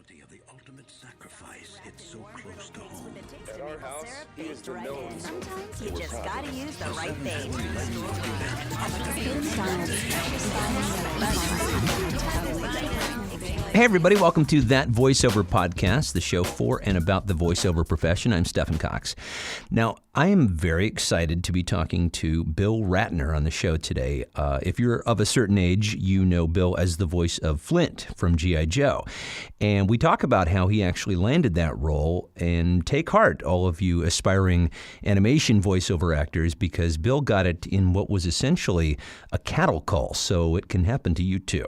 reality of the ultimate sacrifice hits so close to home. At our house, he is the villain. Sometimes you just gotta use the right thing. Hey everybody, welcome to That Voiceover Podcast, the show for and about the voiceover profession. I'm Stephen Cox. Now, I am very excited to be talking to Bill Ratner on the show today. If you're of a certain age, you know Bill as the voice of Flint from G.I. Joe. And we talk about how he actually landed that role, and take heart, all of you aspiring animation voiceover actors, because Bill got it in what was essentially a cattle call, so it can happen to you too.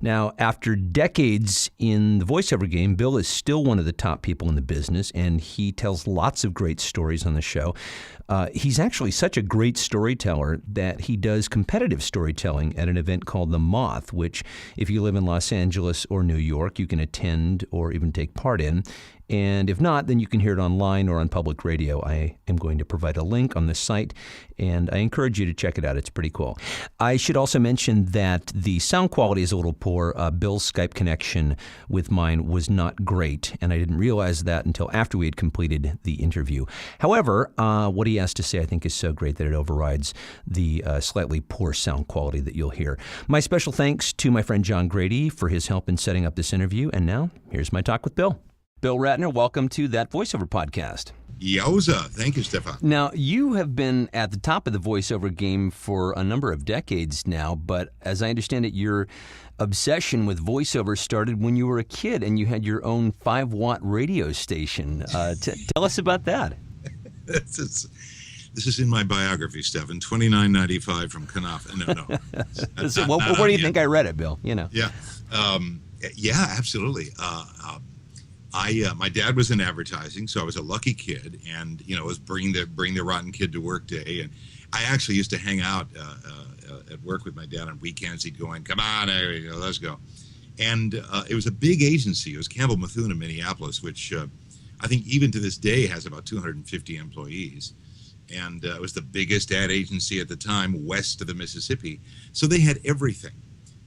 Now, after decades in the voiceover game, Bill is still one of the top people in the business, and he tells lots of great stories on the show. He's actually such a great storyteller that he does competitive storytelling at an event called The Moth, which, if you live in Los Angeles or New York, you can attend or even take part in. And if not, then you can hear it online or on public radio. I am going to provide a link on the site, and I encourage you to check it out. It's pretty cool. I should also mention that the sound quality is a little poor. Bill's Skype connection with mine was not great, and I didn't realize that until after we had completed the interview. However, what he has to say I think is so great that it overrides the slightly poor sound quality that you'll hear. My special thanks to my friend John Grady for his help in setting up this interview, and now here's my talk with Bill. Bill Ratner, welcome to That Voiceover Podcast. Yowza. Thank you, Stefan. Now, you have been at the top of the voiceover game for a number of decades now, but as I understand it, your obsession with voiceover started when you were a kid and you had your own 5-watt radio station. Tell us about that. This is in my biography, Stefan. $29.95 from Knopf. So, where do you think I read it, Bill? You know. Yeah. Yeah, absolutely. My dad was in advertising, so I was a lucky kid, and it was bring the rotten kid to work day. And I actually used to hang out at work with my dad on weekends. He'd go in, come on, let's go. And it was a big agency. It was Campbell Methune in Minneapolis, which I think even to this day has about 250 employees. And it was the biggest ad agency at the time west of the Mississippi. So they had everything.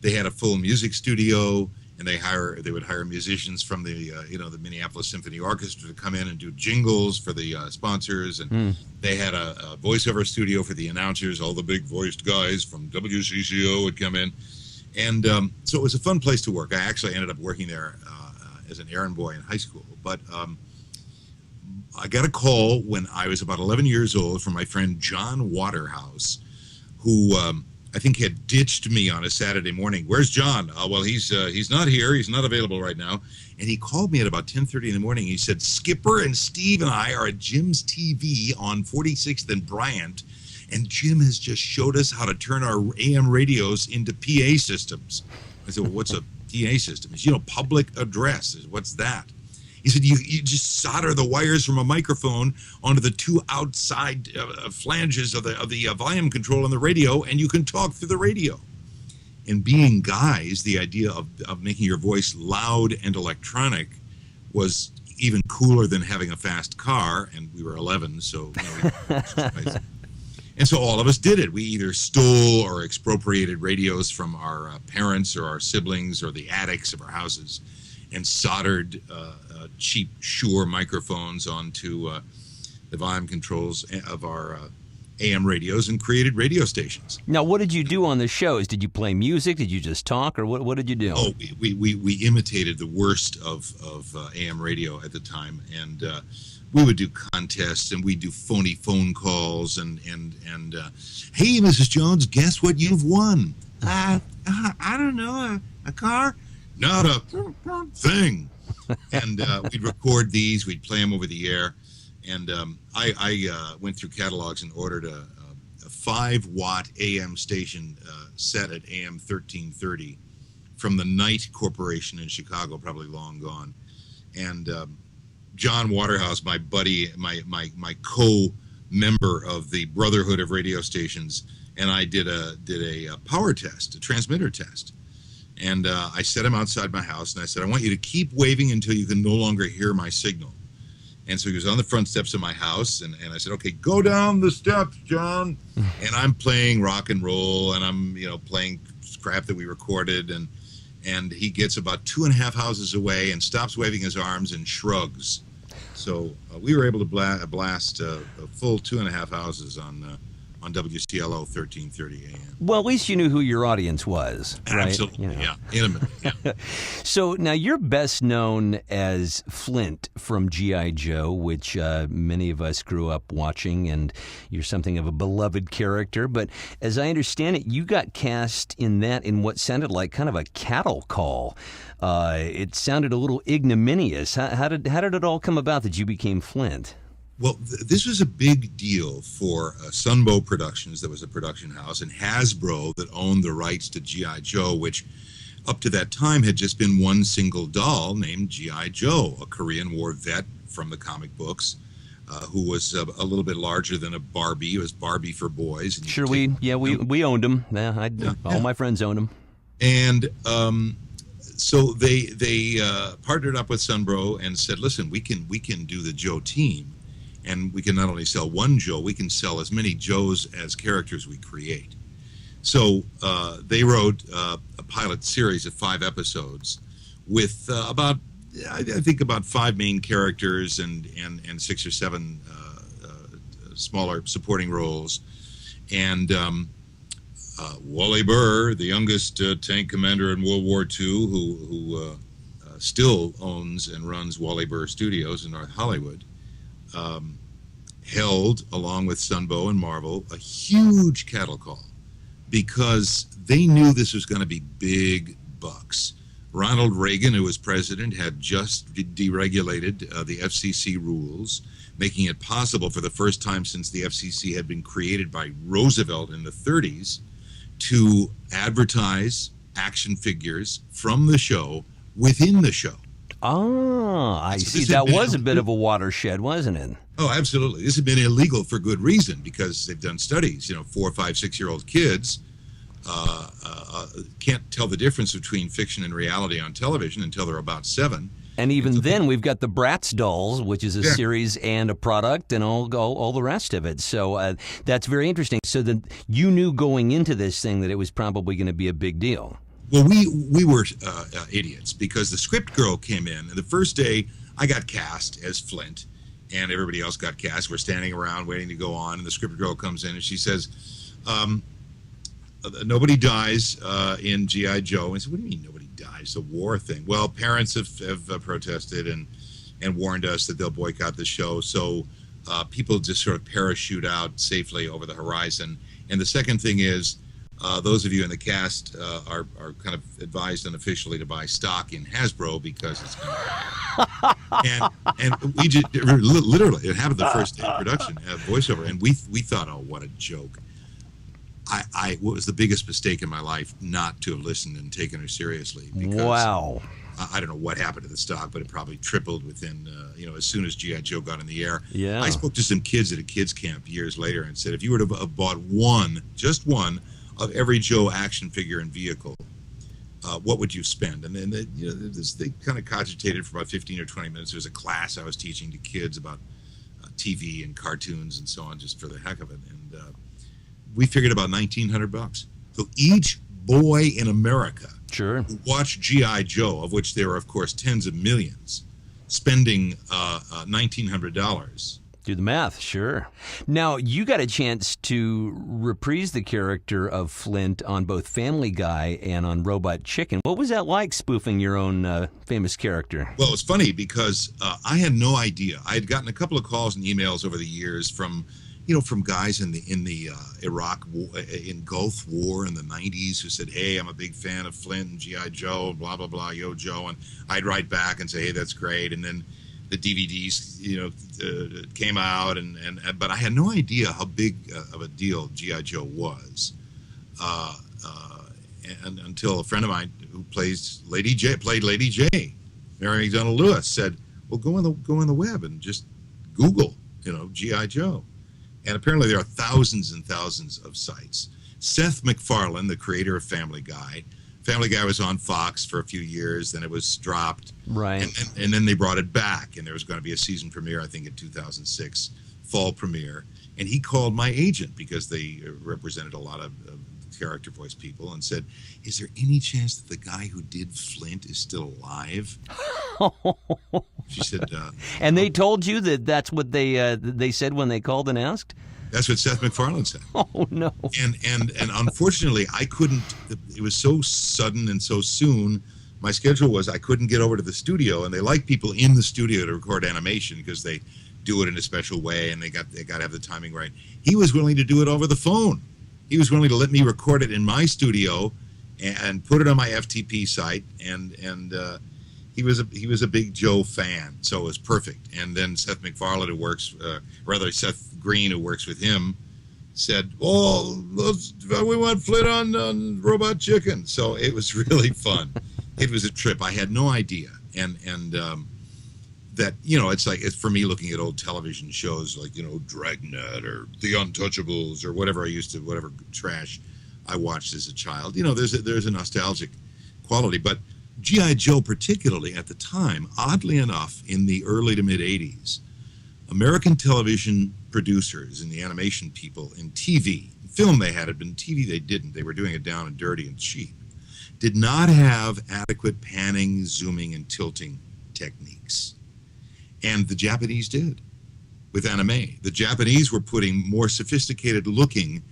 They had a full music studio. And they would hire musicians from the the Minneapolis Symphony Orchestra to come in and do jingles for the sponsors, and they had a voiceover studio for the announcers. All the big voiced guys from WCCO would come in, and so it was a fun place to work. I actually ended up working there as an errand boy in high school, but I got a call when I was about 11 years old from my friend John Waterhouse, who I think had ditched me on a Saturday morning. Where's John? Well, he's not here. He's not available right now. And he called me at about 10:30 in the morning. He said, Skipper and Steve and I are at Jim's TV on 46th and Bryant, and Jim has just showed us how to turn our AM radios into PA systems. I said, well, what's a PA system? He said, public address. What's that? He said, you just solder the wires from a microphone onto the two outside flanges of the volume control on the radio, and you can talk through the radio. And being guys, the idea of making your voice loud and electronic was even cooler than having a fast car, and we were 11, so and so all of us did it. We either stole or expropriated radios from our parents or our siblings or the attics of our houses, and soldered cheap Shure microphones onto the volume controls of our AM radios and created radio stations. Now, what did you do on the shows? Did you play music? Did you just talk? Or what did you do? Oh, we imitated the worst of AM radio at the time, and we would do contests, and we'd do phony phone calls, and hey, Mrs. Jones, guess what you've won? I don't know, a car? Not a thing. And we'd record these, we'd play them over the air, and I went through catalogs and ordered a 5-watt AM station set at AM 1330 from the Knight Corporation in Chicago, probably long gone. And John Waterhouse, my buddy, my co-member of the Brotherhood of Radio Stations, and I did a power test, a transmitter test. And I set him outside my house, and I said, I want you to keep waving until you can no longer hear my signal. And so he was on the front steps of my house, and I said, okay, go down the steps, John. And I'm playing rock and roll, and I'm playing crap that we recorded, and and he gets about 2.5 houses away and stops waving his arms and shrugs. So we were able to blast a full 2.5 houses on WCLO 1330 AM. Well, at least you knew who your audience was, right? Absolutely, yeah, intimately. Yeah. So now you're best known as Flint from G.I. Joe, which many of us grew up watching, and you're something of a beloved character. But as I understand it, you got cast in that in what sounded like kind of a cattle call. It sounded a little ignominious. How did it all come about that you became Flint? Well, this was a big deal for Sunbow Productions, that was a production house, and Hasbro, that owned the rights to G.I. Joe, which up to that time had just been one single doll named G.I. Joe, a Korean War vet from the comic books, who was a little bit larger than a Barbie. It was Barbie for boys. And sure, we owned them. All my friends owned them. And so they partnered up with Sunbow and said, listen, we can do the Joe team. And we can not only sell one Joe, we can sell as many Joes as characters we create. So they wrote a pilot series of 5 episodes with about 5 main characters and 6 or 7 smaller supporting roles. And Wally Burr, the youngest tank commander in World War II, who still owns and runs Wally Burr Studios in North Hollywood, held, along with Sunbow and Marvel, a huge cattle call because they knew this was going to be big bucks. Ronald Reagan, who was president, had just deregulated the FCC rules, making it possible for the first time since the FCC had been created by Roosevelt in the 30s to advertise action figures from the show within the show. Ah, I see. That was a bit of a watershed, wasn't it? Oh, absolutely. This had been illegal for good reason because they've done studies. 4, 5, 6-year-old kids can't tell the difference between fiction and reality on television until they're about 7. And even then, we've got the Bratz dolls, which is a series and a product, and all the rest of it. So that's very interesting. So then you knew going into this thing that it was probably going to be a big deal. Well, we were idiots because the script girl came in, and the first day I got cast as Flint, and everybody else got cast. We're standing around waiting to go on, and the script girl comes in and she says, nobody dies in G.I. Joe. And I said, what do you mean nobody dies? The war thing. Well, parents have protested and warned us that they'll boycott the show. So people just sort of parachute out safely over the horizon. And the second thing is, those of you in the cast are kind of advised unofficially to buy stock in Hasbro because it's going to and we just literally, it happened the first day of production at Voiceover, and we thought, oh, what a joke. What was the biggest mistake in my life not to have listened and taken her seriously. Because, wow. I don't know what happened to the stock, but it probably tripled within, as soon as G.I. Joe got in the air. Yeah. I spoke to some kids at a kids camp years later and said, if you were to have bought just one of every Joe action figure and vehicle, what would you spend? And then they kind of cogitated for about 15 or 20 minutes. There was a class I was teaching to kids about TV and cartoons and so on, just for the heck of it. And we figured about $1,900. So each boy in America who watched G.I. Joe, of which there are, of course, tens of millions, spending $1,900. Do the math, sure. Now, you got a chance to reprise the character of Flint on both Family Guy and on Robot Chicken. What was that like, spoofing your own famous character? Well, it's funny because I had no idea. I had gotten a couple of calls and emails over the years from guys in the Iraq war, in Gulf War in the 90s who said, hey, I'm a big fan of Flint and G.I. Joe, blah, blah, blah, yo, Joe. And I'd write back and say, hey, that's great. And then the DVDs, came out, but I had no idea how big of a deal G.I. Joe was, and until a friend of mine who played Lady J, Mary McDonnell Lewis, said, "Well, go on the web and just Google, G.I. Joe," and apparently there are thousands and thousands of sites. Seth MacFarlane, the creator of Family Guy. Family Guy was on Fox for a few years, then it was dropped. Right. And then they brought it back, and there was going to be a season premiere, I think, in 2006, fall premiere. And he called my agent because they represented a lot of character voice people and said, "Is there any chance that the guy who did Flint is still alive?" She said, and they told you that that's what they said when they called and asked? That's what Seth MacFarlane said. Oh, no. And unfortunately, I couldn't. It was so sudden and so soon. My schedule was I couldn't get over to the studio, and they like people in the studio to record animation because they do it in a special way, and they got to have the timing right. He was willing to do it over the phone. He was willing to let me record it in my studio and put it on my FTP site, and he was a Big Joe fan, so it was perfect. And then Seth MacFarlane, Seth Green, who works with him, said, "Oh, we want Flint on Robot Chicken." So it was really fun. It was a trip. I had no idea, and that, it's for me looking at old television shows like Dragnet or The Untouchables or whatever trash I watched as a child. There's a nostalgic quality, but G.I. Joe particularly at the time, oddly enough, in the early to mid 80s, American television producers and the animation people in TV, film they had it, but in TV they didn't. They were doing it down and dirty and cheap. Did not have adequate panning, zooming, and tilting techniques. And the Japanese did with anime. The Japanese were putting more sophisticated looking,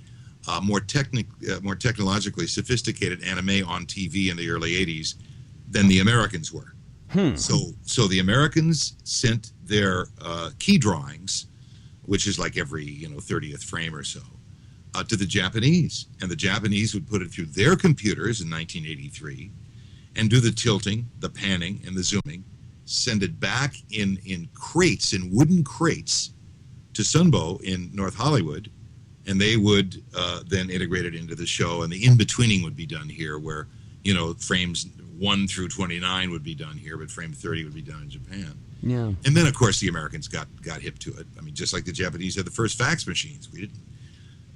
more technologically sophisticated anime on TV in the early 80s than the Americans were. So the Americans sent their key drawings, which is like every 30th frame or so, to the Japanese, and the Japanese would put it through their computers in 1983 and do the tilting, the panning, and the zooming, send it back in wooden crates to Sunbow in North Hollywood, and they would then integrate it into the show, and the in-betweening would be done here, where frames 1 through 29 would be done here, but frame 30 would be done in Japan. Yeah. And then, of course, the Americans got hip to it. I mean, just like the Japanese had the first fax machines, we didn't.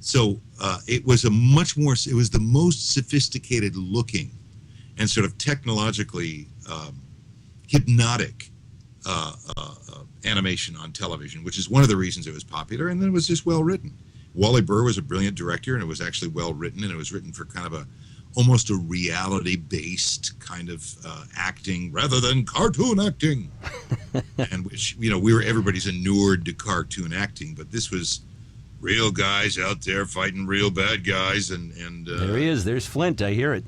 So it was it was the most sophisticated looking and sort of technologically hypnotic animation on television, which is one of the reasons it was popular. And then it was just well written. Wally Burr was a brilliant director, and it was actually well written, and it was written for kind of almost a reality-based kind of acting rather than cartoon acting. And which, everybody's inured to cartoon acting, but this was real guys out there fighting real bad guys, and there he is. There's Flint. I hear it.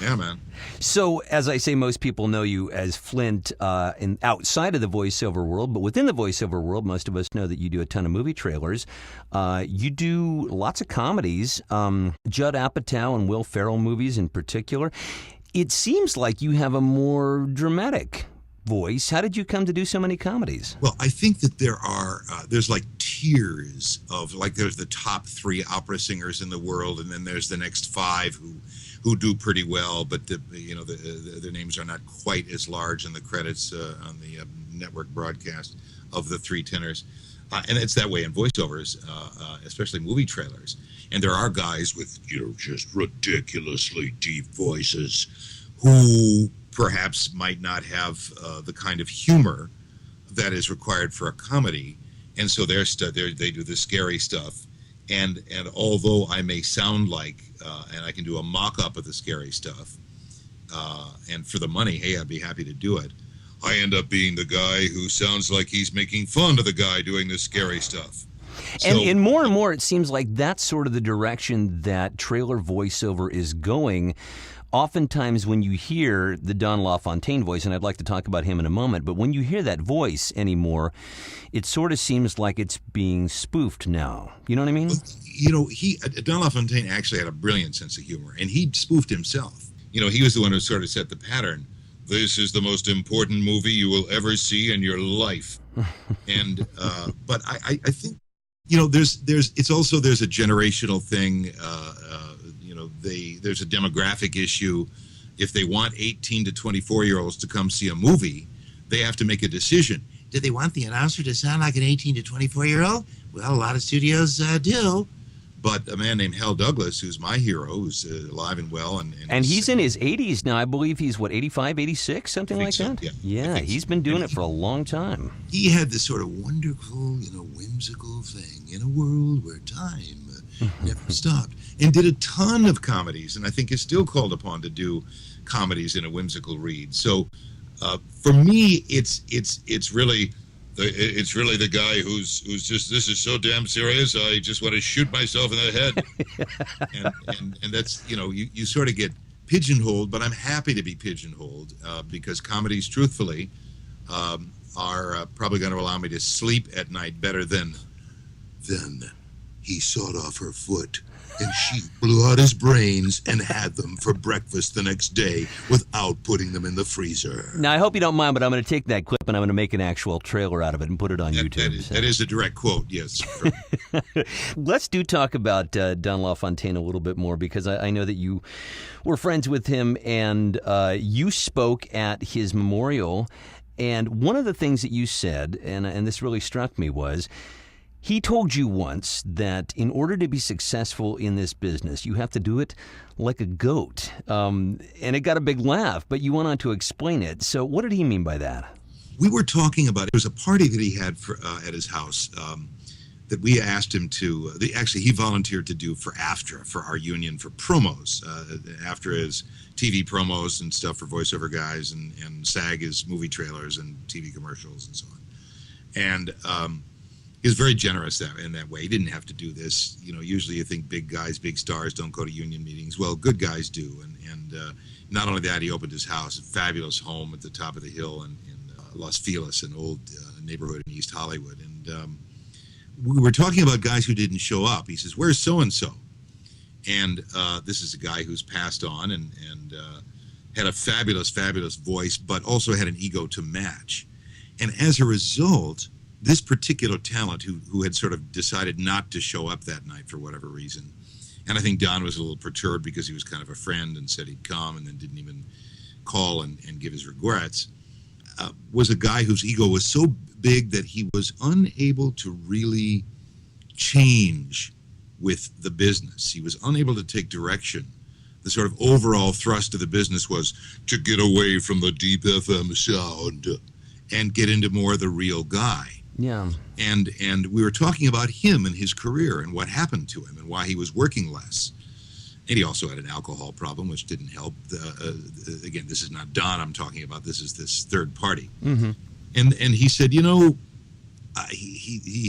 Yeah, man. So, as I say, most people know you as Flint outside of the voiceover world, but within the voiceover world, most of us know that you do a ton of movie trailers. You do lots of comedies, Judd Apatow and Will Ferrell movies in particular. It seems like you have a more dramatic voice. How did you come to do so many comedies? Well, I think that there's like tiers of, like, there's the top 3 opera singers in the world, and then there's the next 5 who do pretty well, but their names are not quite as large in the credits on the network broadcast of the 3 tenors. And it's that way in voiceovers, especially movie trailers. And there are guys with, just ridiculously deep voices who perhaps might not have the kind of humor that is required for a comedy. And so they do the scary stuff. And although I may sound like, and I can do a mock-up of the scary stuff, and for the money, hey, I'd be happy to do it, I end up being the guy who sounds like he's making fun of the guy doing the scary stuff. And more and more, it seems like that's sort of the direction that trailer voiceover is going. Oftentimes when you hear the Don LaFontaine voice, and I'd like to talk about him in a moment, but when you hear that voice anymore, it sort of seems like it's being spoofed now. You know what I mean? Don LaFontaine actually had a brilliant sense of humor, and he spoofed himself. He was the one who sort of set the pattern. This is the most important movie you will ever see in your life. And but I think there's a generational thing. There's a demographic issue. If they want 18 to 24-year-olds to come see a movie, they have to make a decision. Do they want the announcer to sound like an 18 to 24-year-old? Well, a lot of studios do. But a man named Hal Douglas, who's my hero, who's alive and well. And he's in his 80s now. I believe he's, 85, 86, something like that? So, yeah, he's been doing it for a long time. He had this sort of wonderful, whimsical thing in a world where time never stopped. And did a ton of comedies, and I think is still called upon to do comedies in a whimsical read. So for me, it's really the guy who's just, this is so damn serious, I just want to shoot myself in the head. and that's, you sort of get pigeonholed, but I'm happy to be pigeonholed because comedies, truthfully, are probably going to allow me to sleep at night better than. Then he sawed off her foot, and she blew out his brains and had them for breakfast the next day without putting them in the freezer. Now, I hope you don't mind, but I'm going to take that clip and I'm going to make an actual trailer out of it and put it on YouTube. That is a direct quote, yes. Let's talk about Don LaFontaine a little bit more, because I know that you were friends with him, and you spoke at his memorial. And one of the things that you said, and this really struck me, was he told you once that in order to be successful in this business, you have to do it like a goat. And it got a big laugh, but you went on to explain it. So what did he mean by that? We were talking about, it was a party that he had at his house that we asked him to, he volunteered to do for AFTRA, for our union, for promos. AFTRA is TV promos and stuff for voiceover guys, and SAG is movie trailers and TV commercials and so on. And he was very generous in that way. He didn't have to do this. Usually you think big guys, big stars don't go to union meetings. Well, good guys do. And not only that, he opened his house, a fabulous home at the top of the hill in Los Feliz, an old neighborhood in East Hollywood. And we were talking about guys who didn't show up. He says, "Where's so-and-so?" And this is a guy who's passed on and had a fabulous, fabulous voice, but also had an ego to match. And as a result, this particular talent who had sort of decided not to show up that night for whatever reason, and I think Don was a little perturbed because he was kind of a friend and said he'd come and then didn't even call and give his regrets, was a guy whose ego was so big that he was unable to really change with the business. He was unable to take direction. The sort of overall thrust of the business was to get away from the deep FM sound and get into more of the real guy. Yeah. And we were talking about him and his career and what happened to him and why he was working less. And he also had an alcohol problem, which didn't help. Again, this is not Don I'm talking about. This is this third party. Mm-hmm. And he said, he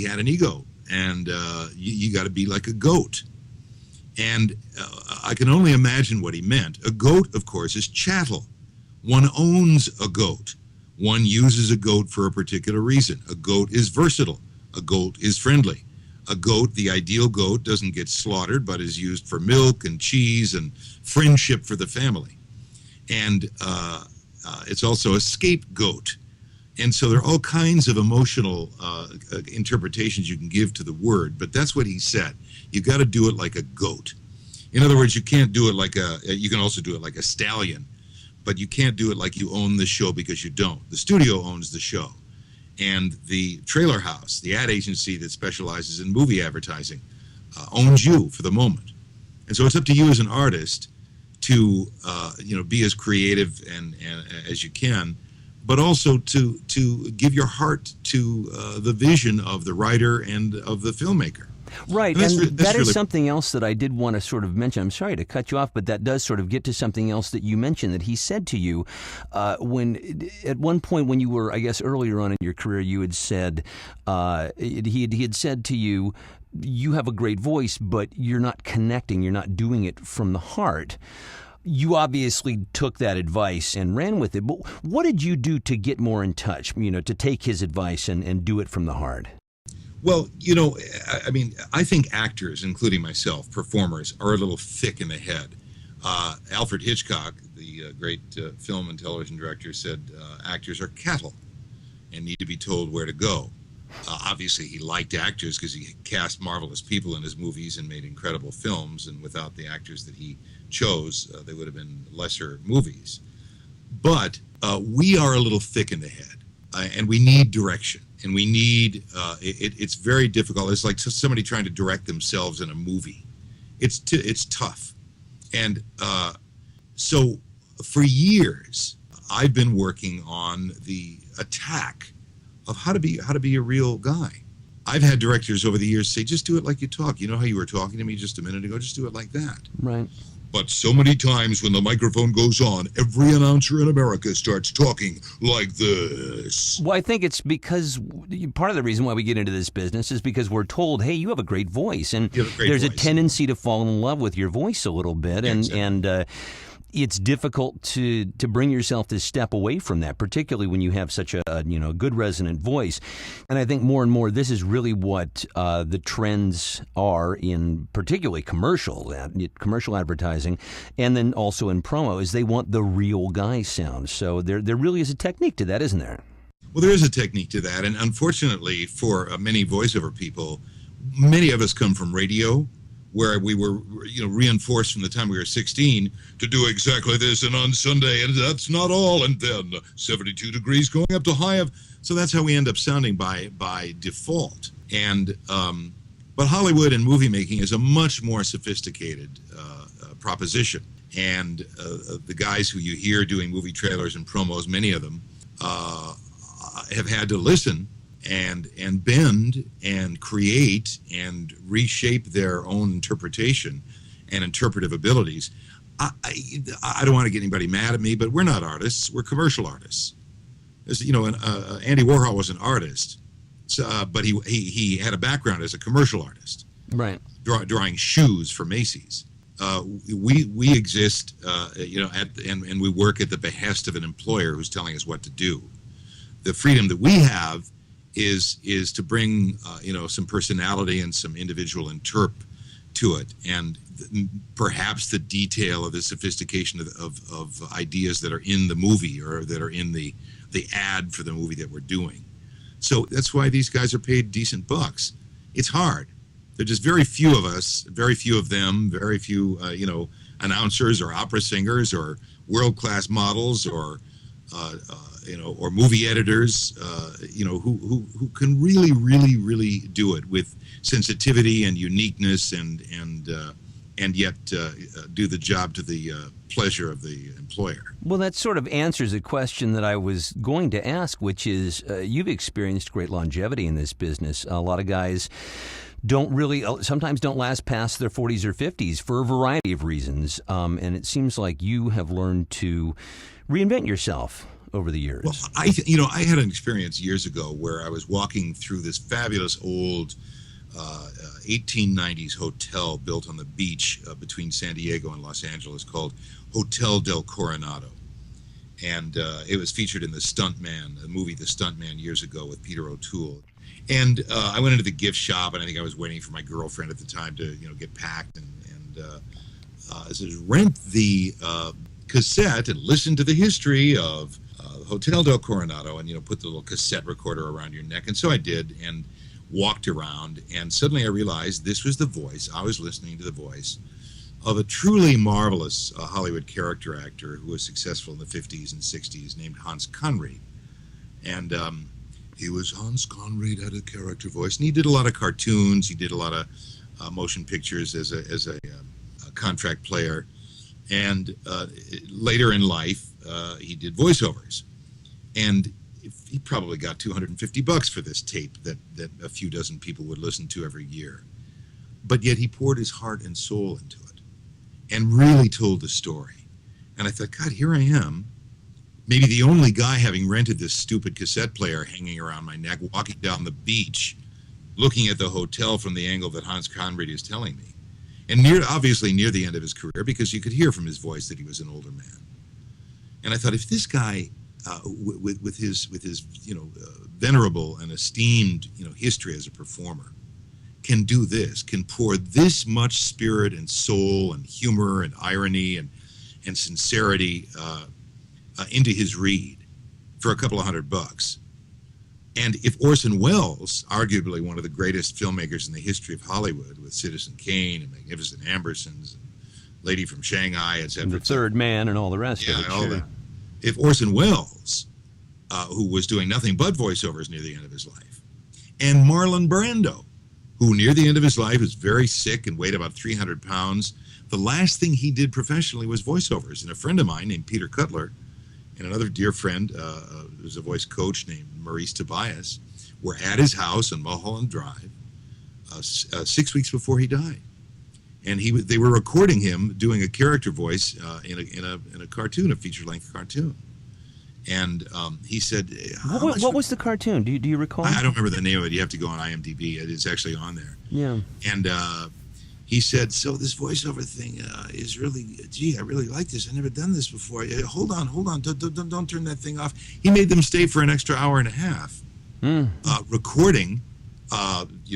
had an ego, and you got to be like a goat. And I can only imagine what he meant. A goat, of course, is chattel. One owns a goat. One uses a goat for a particular reason. A goat is versatile. A goat is friendly. A goat, the ideal goat, doesn't get slaughtered, but is used for milk and cheese and friendship for the family. And it's also a scapegoat. And so there are all kinds of emotional interpretations you can give to the word, but that's what he said. You got to do it like a goat. In other words, you can't do it like you can also do it like a stallion, but you can't do it like you own the show, because you don't. The studio owns the show. And the trailer house, the ad agency that specializes in movie advertising, owns you for the moment. And so it's up to you as an artist to be as creative and as you can, but also to give your heart to the vision of the writer and of the filmaker. Right, and that is something else that I did want to sort of mention. I'm sorry to cut you off, but that does sort of get to something else that you mentioned, that he said to you when, at one point when you were, I guess, earlier on in your career, you had said, he had said to you, you have a great voice, but you're not connecting, you're not doing it from the heart. You obviously took that advice and ran with it, but what did you do to get more in touch, to take his advice and do it from the heart? Well, I think actors, including myself, performers, are a little thick in the head. Alfred Hitchcock, the great film and television director, said actors are cattle and need to be told where to go. Obviously, he liked actors because he cast marvelous people in his movies and made incredible films, and without the actors that he chose, they would have been lesser movies. But we are a little thick in the head, and we need direction. and we need. It's very difficult. It's like somebody trying to direct themselves in a movie. It's tough, and so for years I've been working on the attack of how to be a real guy. I've had directors over the years say, just do it like you talk. You know how you were talking to me just a minute ago? Just do it like that. Right. But so many times when the microphone goes on, every announcer in America starts talking like this. Well, I think it's because part of the reason why we get into this business is because we're told, hey, you have a great voice. And there's a tendency to fall in love with your voice a little bit. And it's difficult to bring yourself to step away from that, particularly when you have such a good resonant voice. And I think more and more this is really what the trends are in particularly commercial advertising, and then also in promo, is they want the real guy sound. So there really is a technique to that, isn't there? Well, there is a technique to that, and unfortunately for many voiceover people, many of us come from radio, where we were, reinforced from the time we were 16 to do exactly this, and on Sunday, and that's not all, and then 72 degrees going up to high of. So that's how we end up sounding by default. And but Hollywood and movie making is a much more sophisticated proposition. And the guys who you hear doing movie trailers and promos, many of them have had to listen and bend and create and reshape their own interpretation and interpretive abilities. I don't want to get anybody mad at me, but we're not artists. We're commercial artists. Andy Warhol was an artist, but he had a background as a commercial artist, right? Drawing shoes for Macy's. We exist, and we work at the behest of an employer who's telling us what to do. The freedom that we have is to bring some personality and some individual interp to it, and perhaps the detail of the sophistication of ideas that are in the movie or that are in the ad for the movie that we're doing. So that's why these guys are paid decent bucks. It's hard. There are just very few of us, very few of them, very few announcers or opera singers or world-class models or or movie editors, who can really, really, really do it with sensitivity and uniqueness and yet do the job to the pleasure of the employer. Well, that sort of answers a question that I was going to ask, which is you've experienced great longevity in this business. A lot of guys sometimes don't last past their 40s or 50s for a variety of reasons, and it seems like you have learned to reinvent yourself over the years. Well, I had an experience years ago where I was walking through this fabulous old 1890s hotel built on the beach between San Diego and Los Angeles called Hotel del Coronado. And it was featured in the movie The Stuntman years ago with Peter O'Toole. And I went into the gift shop, and I think I was waiting for my girlfriend at the time to get packed, and it says, rent the cassette and listen to the history of Hotel del Coronado, and put the little cassette recorder around your neck. And so I did, and walked around, and suddenly I realized this was the voice. I was listening to the voice of a truly marvelous Hollywood character actor who was successful in the 50s and 60s named Hans Conried. And Hans Conried had a character voice, and he did a lot of cartoons. He did a lot of motion pictures as a contract player. And later in life, he did voiceovers. And he probably got $250 for this tape that a few dozen people would listen to every year. But yet he poured his heart and soul into it and really told the story. And I thought, God, here I am, maybe the only guy having rented this stupid cassette player hanging around my neck, walking down the beach, looking at the hotel from the angle that Hans Conried is telling me. And obviously near the end of his career, because you could hear from his voice that he was an older man. And I thought, if this guy, with his venerable and esteemed history as a performer, can do this, can pour this much spirit and soul and humor and irony and sincerity into his read for a couple of $100. And if Orson Welles, arguably one of the greatest filmmakers in the history of Hollywood, with Citizen Kane and Magnificent Ambersons and Lady from Shanghai, etc., and The Third Man and all the rest of it. All that. If Orson Welles who was doing nothing but voiceovers near the end of his life, and Marlon Brando, who near the end of his life was very sick and weighed about 300 pounds. The last thing he did professionally was voiceovers. And a friend of mine named Peter Cutler and another dear friend who's a voice coach named Maurice Tobias were at his house on Mulholland Drive 6 weeks before he died. And they were recording him doing a character voice in a cartoon, a feature-length cartoon. And he said, what was the cartoon? Do you recall? I don't remember the name of it. You have to go on IMDb. It's actually on there. Yeah. And he said, so this voiceover thing is really, gee, I really like this. I've never done this before. Hold on. Don't turn that thing off. He made them stay for an extra hour and a half recording,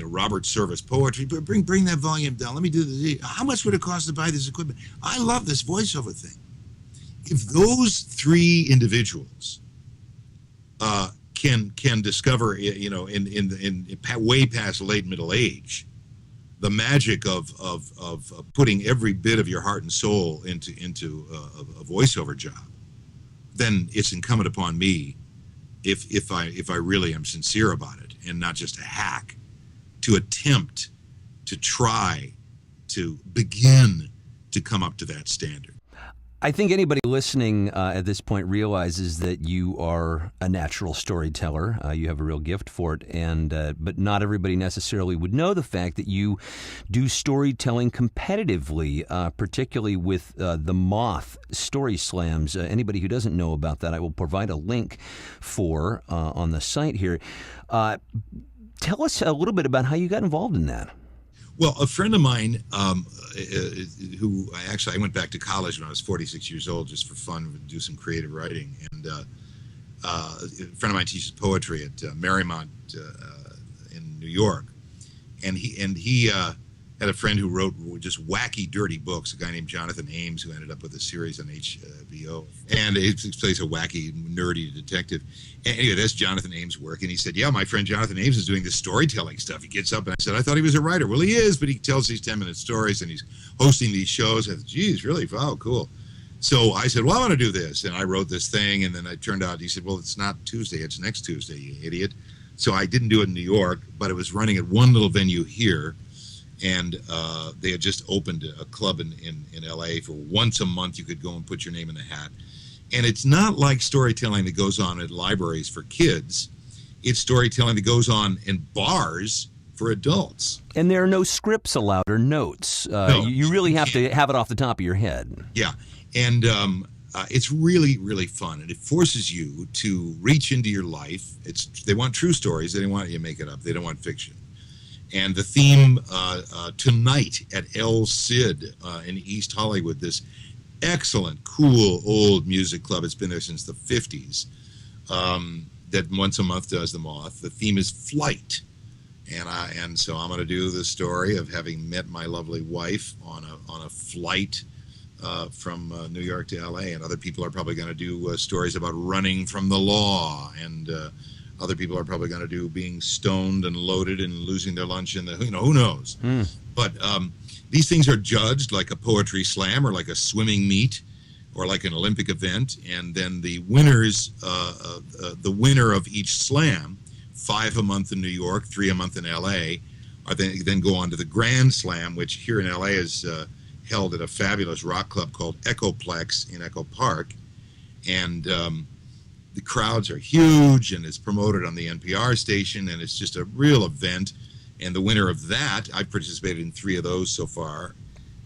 Robert Service poetry. But bring that volume down. Let me do this. How much would it cost to buy this equipment? I love this voiceover thing. If those three individuals can discover, in way past late middle age, the magic of putting every bit of your heart and soul into a voiceover job, then it's incumbent upon me, if I really am sincere about it and not just a hack, to attempt to try to begin to come up to that standard. I think anybody listening at this point realizes that you are a natural storyteller. You have a real gift for it, but not everybody necessarily would know the fact that you do storytelling competitively, particularly with the Moth Story Slams. Anybody who doesn't know about that, I will provide a link for on the site here. Tell us a little bit about how you got involved in that. Well, a friend of mine who I went back to college when I was 46 years old just for fun to do some creative writing. And a friend of mine teaches poetry at Marymount in New York. And he had a friend who wrote just wacky, dirty books, a guy named Jonathan Ames, who ended up with a series on HBO. And he plays a wacky, nerdy detective. And anyway, that's Jonathan Ames' work. And he said, yeah, my friend Jonathan Ames is doing this storytelling stuff. He gets up, and I said, I thought he was a writer. Well, he is, but he tells these 10-minute stories, and he's hosting these shows. I said, geez, really? Wow, cool. So I said, well, I want to do this. And I wrote this thing, and then it turned out, he said, well, it's not Tuesday, it's next Tuesday, you idiot. So I didn't do it in New York, but it was running at one little venue here. And they had just opened a club in L.A. for once a month. You could go and put your name in the hat. And it's not like storytelling that goes on at libraries for kids. It's storytelling that goes on in bars for adults. And there are no scripts allowed or notes. No, you really have to have it off the top of your head. Yeah. And it's really, really fun. And it forces you to reach into your life. They want true stories. They don't want you to make it up. They don't want fiction. And the theme tonight at El Cid in East Hollywood, this excellent, cool, old music club. It's been there since the 50s. That once a month does the Moth. The theme is flight. And so I'm going to do the story of having met my lovely wife on a flight from New York to L.A. And other people are probably going to do stories about running from the law, and other people are probably going to do being stoned and loaded and losing their lunch in the, who knows. But these things are judged like a poetry slam or like a swimming meet or like an Olympic event. And then the winners, the winner of each slam, 5 a month in New York, 3 a month in L.A., then go on to the Grand Slam, which here in L.A. is held at a fabulous rock club called Echoplex in Echo Park. And the crowds are huge, and it's promoted on the NPR station, and it's just a real event. And the winner of that, I've participated in 3 of those so far.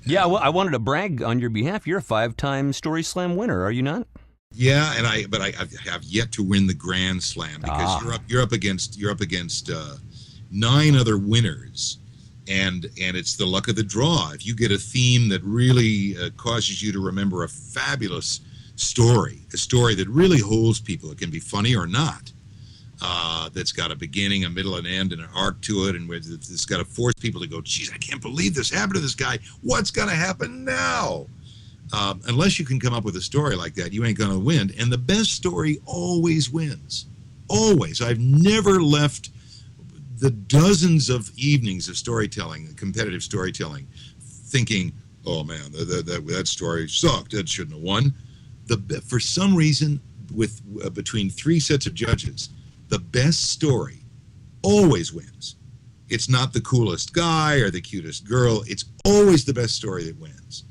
Yeah, well, I wanted to brag on your behalf. You're a 5-time Story Slam winner, are you not? Yeah, but I have yet to win the Grand Slam because you're up against 9 other winners, and it's the luck of the draw. If you get a theme that really causes you to remember a fabulous story, a story that really holds people, it can be funny or not, that's got a beginning, a middle, an end, and an arc to it, and it's got to force people to go, geez, I can't believe this happened to this guy. What's going to happen now? Unless you can come up with a story like that, you ain't going to win. And the best story always wins. Always. I've never left the dozens of evenings of storytelling, competitive storytelling, thinking, oh man, that story sucked. That shouldn't have won. For some reason, with between three sets of judges, the best story always wins. It's not the coolest guy or the cutest girl. It's always the best story that wins.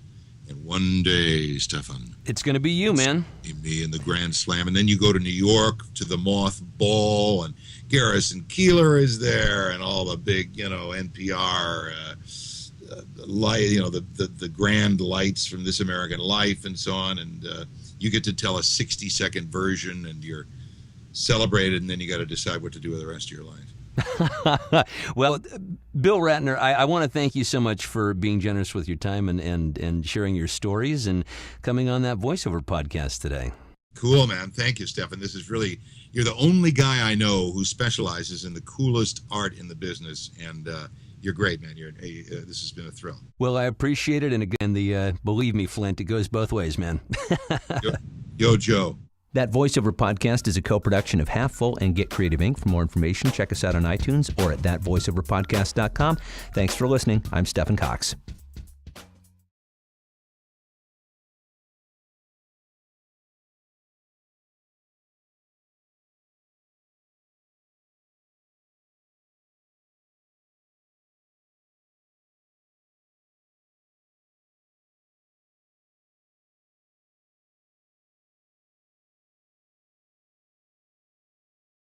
And one day, Stefan, it's going to be you, man. Me in the Grand Slam. And then you go to New York to the Moth Ball, and Garrison Keillor is there, and all the big, NPR, the grand lights from This American Life and so on. And you get to tell a 60-second version, and you're celebrated, and then you got to decide what to do with the rest of your life. Well, Bill Ratner, I want to thank you so much for being generous with your time and sharing your stories and coming on that Voiceover podcast today. Cool, man. Thank you, Stefan. This is really, you're the only guy I know who specializes in the coolest art in the business, and you're great, man. This has been a thrill. Well, I appreciate it, and again, believe me, Flint, it goes both ways, man. Yo, Joe. That Voiceover podcast is a co-production of Half Full and Get Creative Inc. For more information, check us out on iTunes or at thatvoiceoverpodcast.com. Thanks for listening. I'm Stephen Cox.